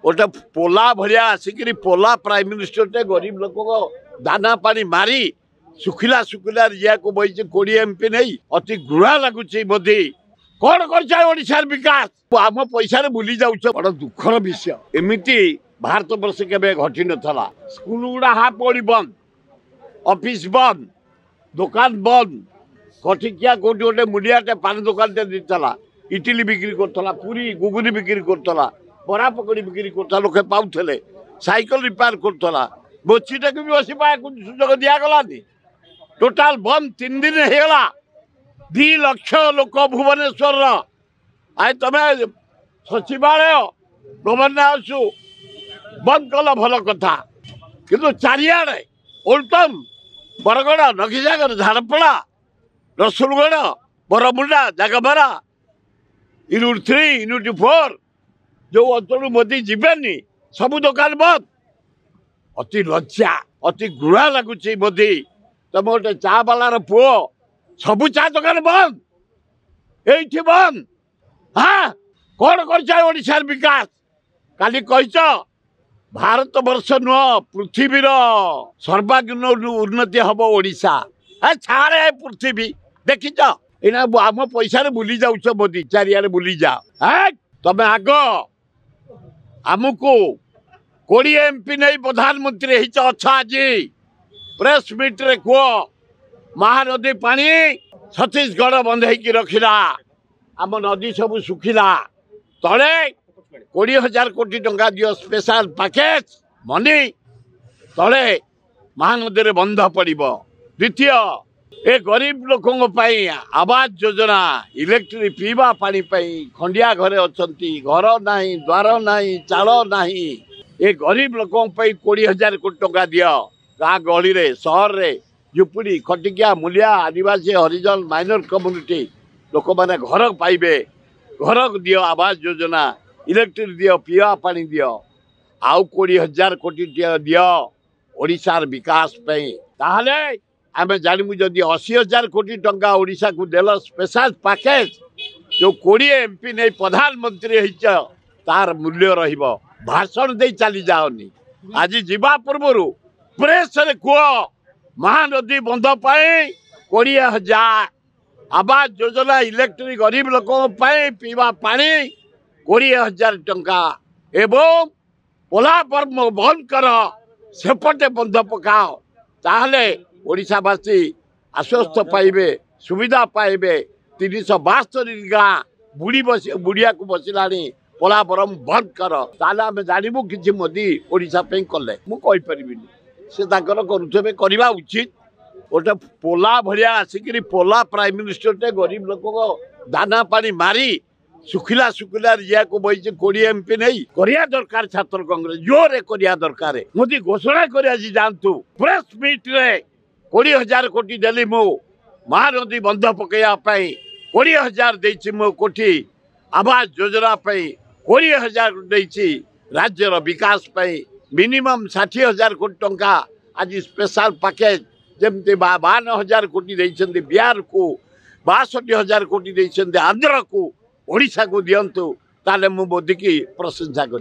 गोटे पोला भाया आसिक पोला prime minister गरीब लोक दाना पानी मारी सुखिला सुखिला या बही 20 MP नहीं अति घृणा लगुच मोदी कौन कर विकास आम पैसा बुली जाऊच बड़ दुखर विषय एमती भारत वर्ष के घटी नाला स्कूल गुड़ा हाफ ओडी बंद ऑफिस बंद दुकान बंद कटिकिया कौटी गोटे मुड़ियाटे पान दुकान देता इटिली बिक्री करता पूरी गुगुनी बिक्री करता बरा पकड़ी बिक्री करता लोके पाऊले साइकिल रिपेयर करता बोचीटा भी बस सुजोग दिगलानी टोटाल बंद 3 दिन होगा 2 लाख लोक भुवनेश्वर आए तुम सचिवालय गवर्नर हाउस बंद कल भल कथा किंतु चारिआडे ओल्टम बरगड़ नखीसागर झारपड़ा रसुलगढ़ बरमुंडा जगमरा यूनिट 3 यूनिट 4 जो अंचल मोदी जीवेनि सबू दुकान बंद अति लज्जा अति घृणा लगुच मोदी तुम गोटे चा बालार पुओ सबू चा दुकान बंद ये बंद हाँ कौन कर विकास काली कह भारत वर्ष नुह पृथ्वीर सर्वांगीन उन्नति हम ओडिशा छाड़े पृथ्वी देखीच एना आम पैसा बुली जाऊच मोदी चारिआडे बुली जा तुम आग आमको 20 MP नहीं प्रधानमंत्री अच्छा आज प्रेस मीट रे कह महानदी पानी छत्तीसगढ़ बंद हो रखिला आम नदी सब सुखिला तले 20,000 कोटी टंका दियो स्पेशल पैकेज मनी तले महानदी रे बंध पड़िबो। द्वितीय ए गरीब लोकों पाई आवास योजना इलेक्ट्रिक पीवा पानी पाई खंडिया घरे अछंती घर नाही द्वार नाही चाल नाही ए गरीब लोकों पाई 20,000 कोटी टंका दियो गाँ गहली रे सहर रे झुपड़ी खटिकिया मूलिया आदिवासी हरिजन माइनर कम्युनिटी लोक मैंने घर पाइबे घर दियो आवास योजना इलेक्ट्रिक दियो पीवा पानी दियो आउ 20,000 कोटी दियो ओडिशार विकास ताहले आमे जानमु जदि 80,000 कोटी टंका ओडिशा को देल स्पेशल पैकेज जो 20 MP नहीं प्रधानमंत्री तार मूल्य रहिबो भाषण दे चली जाओनी आज जीवा पूर्व प्रेस रे कह महानदी बंध पाई 20,000 आवास योजना इलेक्ट्रिक गरीब लोकों पीवा पानी 20,000 टंका एवं पोला पर्म बंद कर सेपटे बंध पकाओ ताहले ओडिशावासी आश्वस्त पाइबे सुविधा पाइबे 372 गाँ बुढ़िया को बसला पोला बरम बंद कर ताले आम जानबू कि मोदी ओडिशा कले मुझे से करुवे करवा उचित गोटे पोला भाया आसिक पोला प्राइम मिनिस्टर गरीब लोक दाना पानी मारी सुखिला सुखिला या बही 20 MP नहीं करिया दरकार छात्र कांग्रेस जोरे करिया दरकार मोदी घोषणा कर आज जानतु प्रेस मीट रे 20,000 कोटी देली मु महानदी बंध पकड़ापी 20,000 देछि मो कोटी आवास योजना 20,000 देछि राज्यर विकास मिनिमम 60,000 कोटी टंका आज स्पेशल पैकेज जमती 52,000 कोटी देइछन्ति बिहार को 62,000 कोटी देइछन्ति आंध्र को ओडिशा को दियंतु ताले मु मोदी की प्रशंसा कर।